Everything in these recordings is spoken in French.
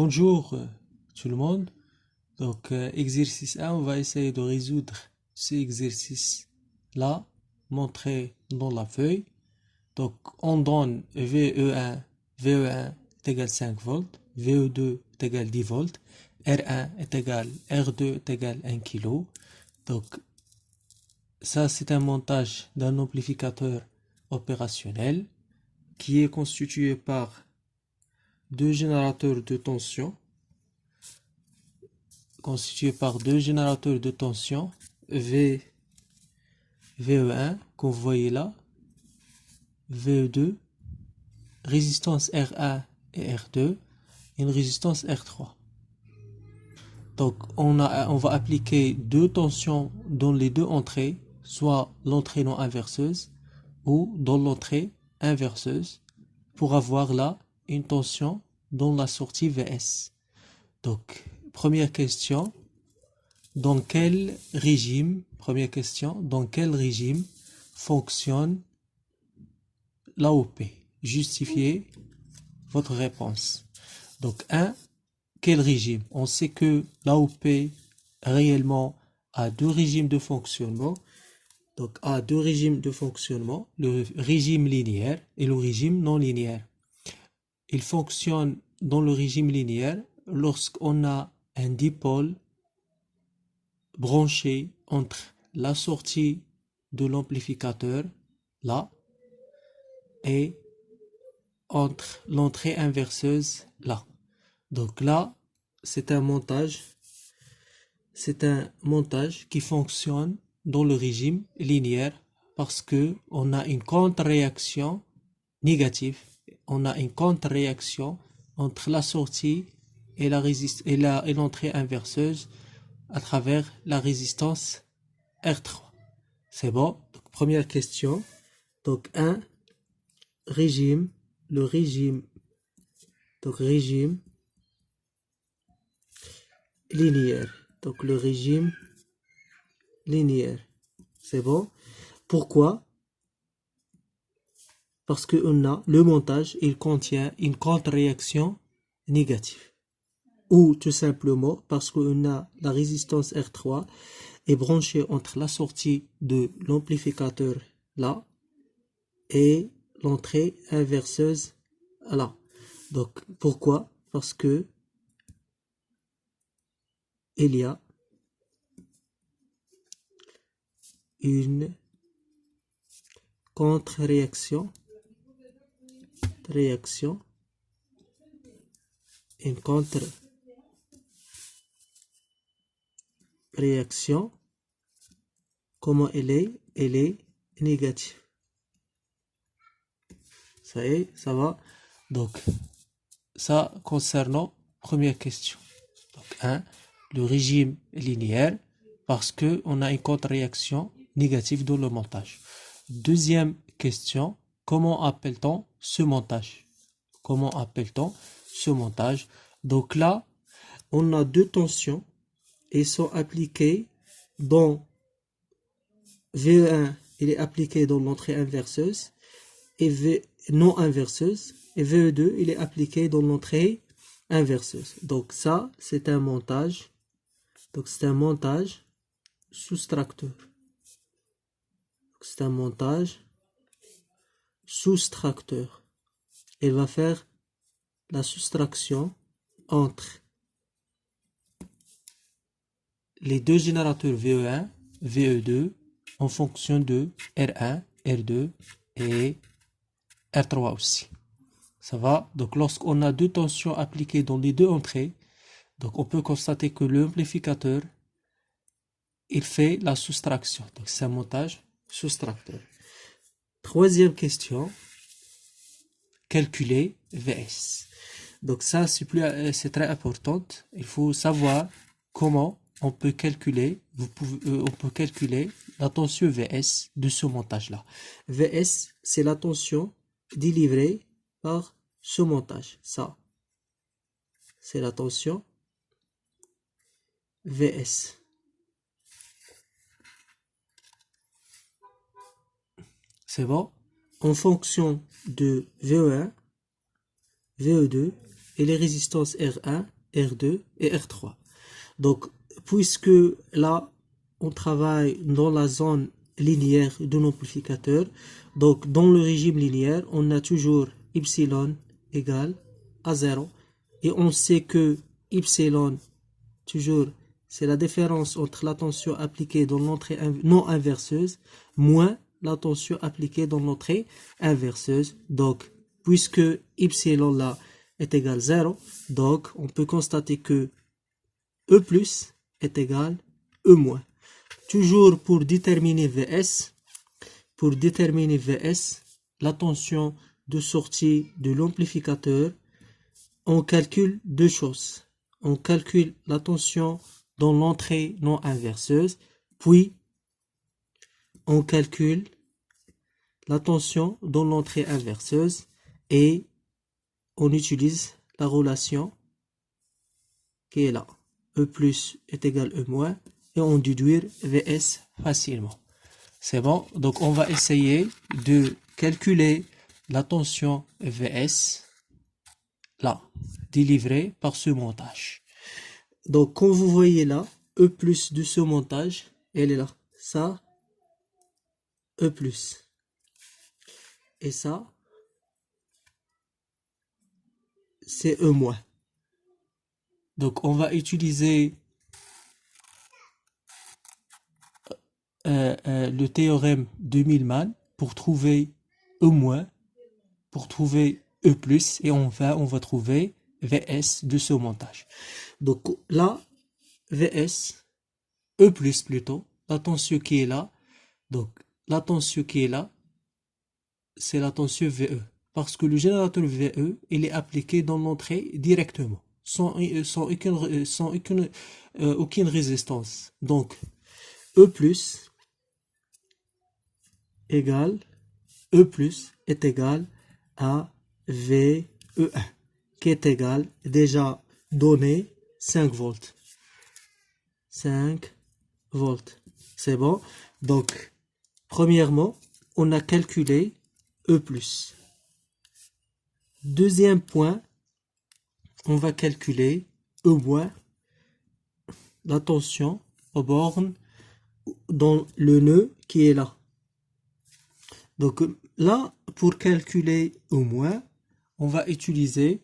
Bonjour tout le monde. Exercice 1, on va essayer de résoudre ce exercice-là, montré dans la feuille. Donc, on donne VE1 est égal 5 volts, VE2 est égal 10 volts, R1 est égal, R2 est égal 1 kg. Donc, ça, c'est un montage d'un amplificateur opérationnel qui est constitué par deux générateurs de tension VE1 qu'on voyait là, VE2, résistance R1 et R2, et une résistance R3. Donc on va appliquer deux tensions dans les deux entrées, soit l'entrée non inverseuse ou dans l'entrée inverseuse, pour avoir là une tension dans la sortie VS. Donc première question, dans quel régime fonctionne l'AOP? Justifiez votre réponse. Donc 1, quel régime? On sait que l'AOP réellement a deux régimes de fonctionnement. Donc a deux régimes de fonctionnement, le régime linéaire et le régime non linéaire. Il fonctionne dans le régime linéaire lorsqu'on a un dipôle branché entre la sortie de l'amplificateur, là, et entre l'entrée inverseuse, là. Donc là, c'est un montage qui fonctionne dans le régime linéaire parce que on a une contre-réaction négative. On a une contre-réaction entre la sortie et l'entrée inverseuse à travers la résistance R3. C'est bon? Donc, première question. Donc, régime linéaire. Donc, le régime linéaire. C'est bon? Pourquoi? Parce que le montage, il contient une contre-réaction négative. Ou tout simplement parce qu'on a la résistance R3 est branchée entre la sortie de l'amplificateur là et l'entrée inverseuse là. Donc pourquoi? Parce que il y a une contre-réaction, une contre-réaction. Comment elle est? Elle est négative. Ça y est, ça va. Donc, ça concernant première question. Donc, 1, le régime linéaire, parce que on a une contre-réaction négative dans le montage. Deuxième question, comment appelle-t-on ce montage? Donc là, on a deux tensions et sont appliquées dans VE1, il est appliqué dans l'entrée inverseuse et non inverseuse, et VE2, il est appliqué dans l'entrée inverseuse. Donc ça, c'est un montage. Donc c'est un montage soustracteur. C'est un montage soustracteur. Il va faire la soustraction entre les deux générateurs VE1, VE2 en fonction de R1, R2 et R3 aussi. Ça va? Donc lorsqu'on a deux tensions appliquées dans les deux entrées, donc on peut constater que l'amplificateur il fait la soustraction. Donc c'est un montage soustracteur. Troisième question, calculer VS. Donc ça c'est très important. Il faut savoir comment on peut calculer la tension VS de ce montage-là. VS, c'est la tension délivrée par ce montage. Ça, c'est la tension VS. C'est bon? En fonction de VE1, VE2 et les résistances R1, R2 et R3. Donc, puisque là, on travaille dans la zone linéaire de l'amplificateur, donc dans le régime linéaire, on a toujours epsilon égale à 0. Et on sait que epsilon, toujours, c'est la différence entre la tension appliquée dans l'entrée non inverseuse moins la tension appliquée dans l'entrée inverseuse. Donc, puisque epsilon là est égal à 0, donc on peut constater que E plus est égal à E moins. Toujours pour déterminer VS, la tension de sortie de l'amplificateur, on calcule deux choses. On calcule la tension dans l'entrée non inverseuse, puis on calcule la tension dans l'entrée inverseuse et on utilise la relation qui est là. E plus est égal à E moins et on déduire VS facilement. C'est bon, donc on va essayer de calculer la tension VS là, délivrée par ce montage. Donc comme vous voyez là, E plus de ce montage, elle est là. Ça, E plus. Et ça, c'est E moins. Donc on va utiliser le théorème de Millman pour trouver E-, pour trouver E+, et enfin on va trouver VS de ce montage. Donc là, VS, E+, plutôt, la tension qui est là, donc la tension qui est là, c'est la tension VE, parce que le générateur VE, il est appliqué dans l'entrée directement, sans aucune résistance. Donc, E+, égale, E+, est égal à VE1, qui est égal, déjà donné, 5 volts. 5 volts. C'est bon. Donc, premièrement, on a calculé E+. Deuxième point, on va calculer E-, la tension aux bornes dans le nœud qui est là. Donc là, pour calculer E-, on va utiliser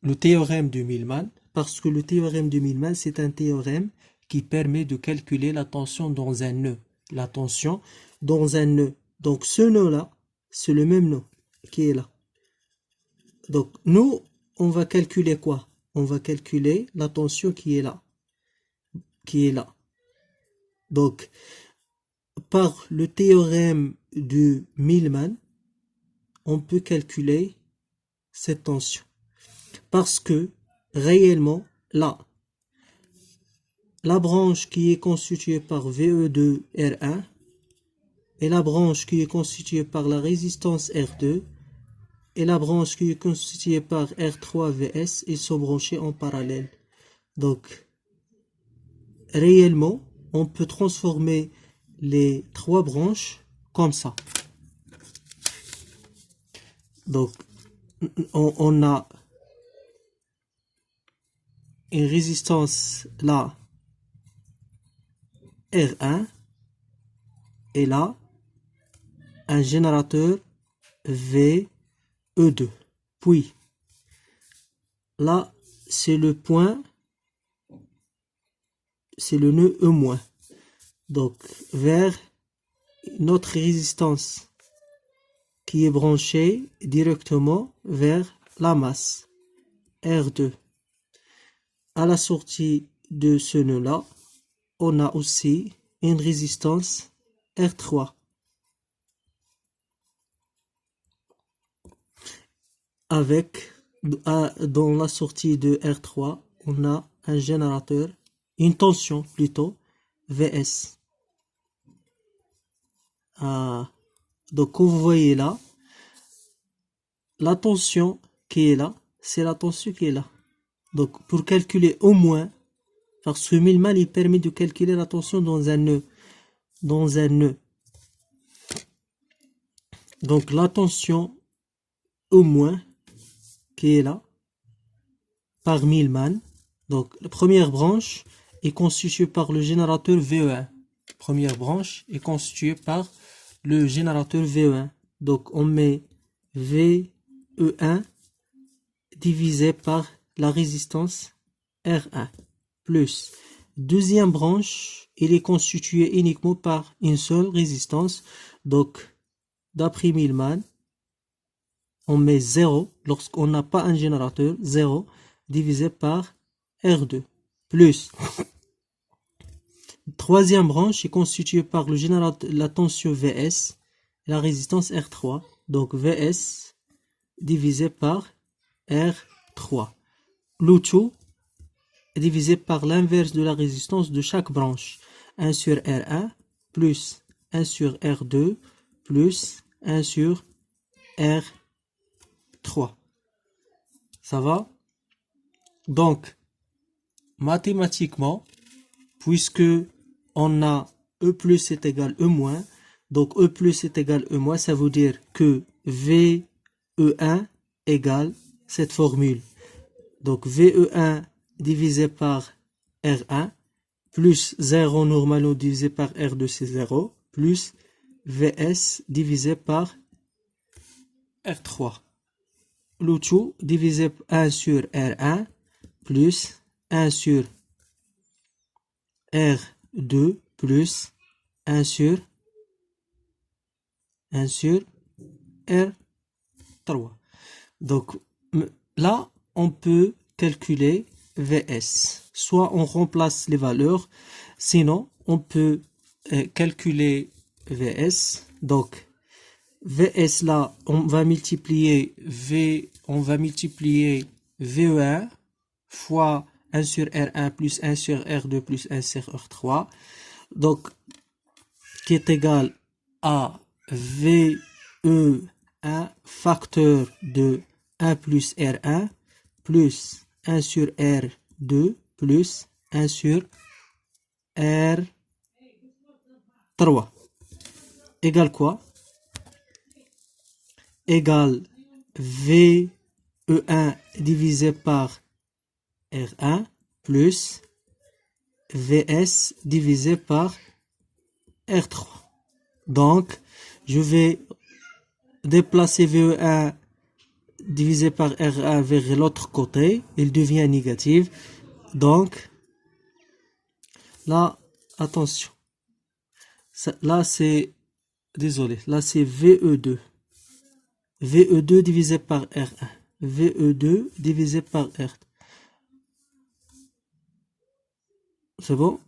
le théorème de Millman, parce que le théorème de Millman, c'est un théorème qui permet de calculer la tension dans un nœud. La tension dans un nœud. Donc ce nœud-là, c'est le même nœud qui est là. Donc nous, on va calculer quoi? On va calculer la tension qui est là. Qui est là. Donc, par le théorème de Millman, on peut calculer cette tension. Parce que, réellement, là, la branche qui est constituée par VE2 R1 et la branche qui est constituée par la résistance R2 et la branche qui est constituée par R3 VS, ils sont branchés en parallèle. Donc, réellement, on peut transformer les trois branches comme ça. Donc, on a une résistance là, R1, et là, un générateur VE2. Puis, là, c'est le point, c'est le nœud E-. Donc, vers notre résistance qui est branchée directement vers la masse R2. À la sortie de ce nœud-là, on a aussi une résistance R3. Avec, dans la sortie de R3, on a un générateur, une tension plutôt, VS. Donc, comme vous voyez là, la tension qui est là, c'est la tension qui est là. Donc, pour calculer au moins, parce que Millman, il permet de calculer la tension dans un nœud. Dans un nœud. Donc, la tension au moins qui est là, par Millman. Donc, la première branche est constituée par le générateur VE1. Première branche est constituée par le générateur VE1. Donc, on met VE1 divisé par la résistance R1 plus deuxième branche, il est constitué uniquement par une seule résistance. Donc, d'après Millman, on met 0 lorsqu'on n'a pas un générateur, 0 divisé par R2 plus troisième branche est constituée par le générateur, la tension VS et la résistance R3. Donc, VS divisé par R3. Le tout est divisé par l'inverse de la résistance de chaque branche. 1 sur R1 plus 1 sur R2 plus 1 sur R3. Ça va? Donc, mathématiquement, puisque on a E plus est égal E moins, donc E plus est égal E moins, ça veut dire que VE1 égale cette formule. Donc VE1 divisé par R1 plus 0 normalement divisé par R2 c'est 0 plus VS divisé par R3. Le tout divisé par 1 sur R1 plus 1 sur R2 plus 1 sur R3. Donc là, on peut calculer VS. Soit on remplace les valeurs, sinon on peut calculer VS. Donc VS là, on va multiplier VE1 fois 1 sur R1 plus 1 sur R2 plus 1 sur R3. Donc, qui est égal à VE1 facteur de 1 plus R1 plus 1 sur R2 plus 1 sur R3 égale quoi? Égale VE1 divisé par R1 plus VS divisé par R3. Donc, je vais déplacer VE1 divisé par R1 vers l'autre côté. Il devient négatif. Donc, là, attention. Là, c'est... Désolé. Là, c'est VE2. VE2 divisé par R1. VE2 divisé par R1. C'est bon?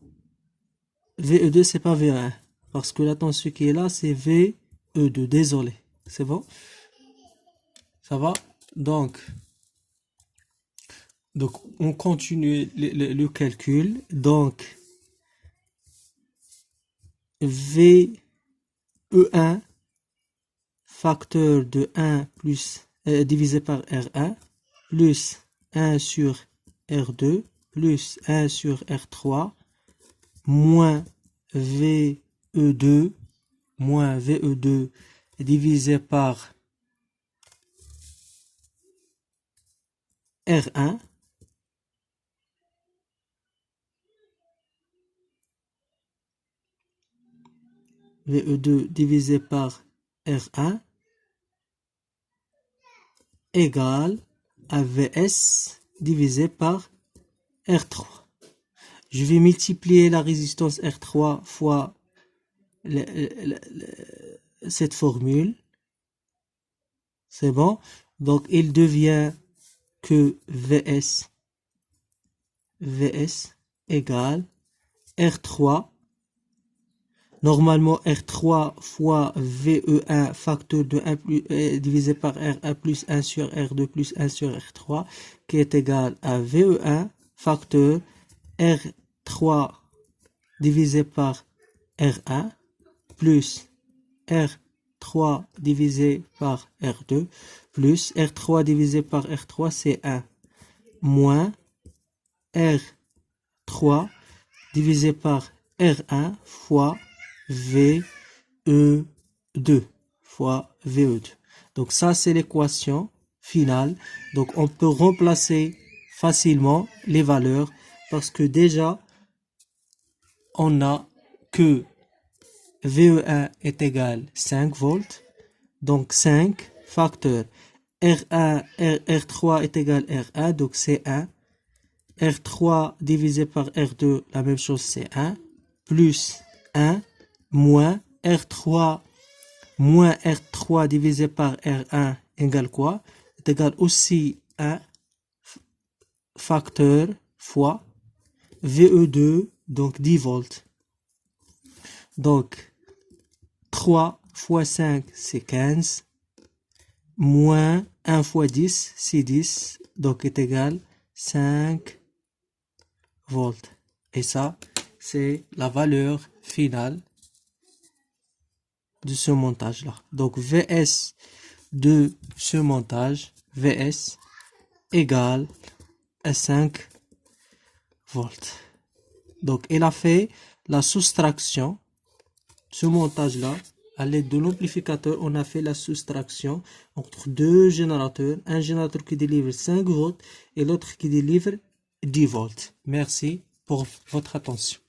VE2, c'est pas VE1. Parce que la tension qui est là, c'est VE2. Désolé. C'est bon? Ça va? Donc, on continue le calcul. Donc, VE1 facteur de 1 plus divisé par R1 plus 1 sur R2 plus 1 sur R3 moins VE2 divisé par R1 VE2 divisé par R1 égale à VS divisé par R3. Je vais multiplier la résistance R3 fois cette formule. C'est bon? Donc, il devient que VS égale R3. Normalement, R3 fois VE1 facteur de 1 plus, divisé par R1 plus 1 sur R2 plus 1 sur R3 qui est égal à VE1 facteur R3 divisé par R1 plus R3 divisé par R2 plus R3 divisé par R3 c'est 1 moins R3 divisé par R1 fois VE2 fois VE2. Donc ça c'est l'équation finale. Donc on peut remplacer facilement les valeurs parce que déjà on a que VE1 est égal 5 volts. Donc 5 facteur R1, R3 est égal R1, donc c'est 1. R3 divisé par R2, la même chose c'est 1. Plus 1, moins R3, moins R3 divisé par R1 égale quoi? Est égal aussi 1 facteur fois VE2, donc 10 volts. Donc 3 fois 5 c'est 15, moins 1 fois 10 c'est 10, donc est égal 5 volts. Et ça, c'est la valeur finale de ce montage-là. Donc VS de ce montage, VS égale à 5 volts. Donc il a fait la soustraction, ce montage-là, à l'aide de l'amplificateur, on a fait la soustraction entre deux générateurs, un générateur qui délivre 5 volts et l'autre qui délivre 10 volts. Merci pour votre attention.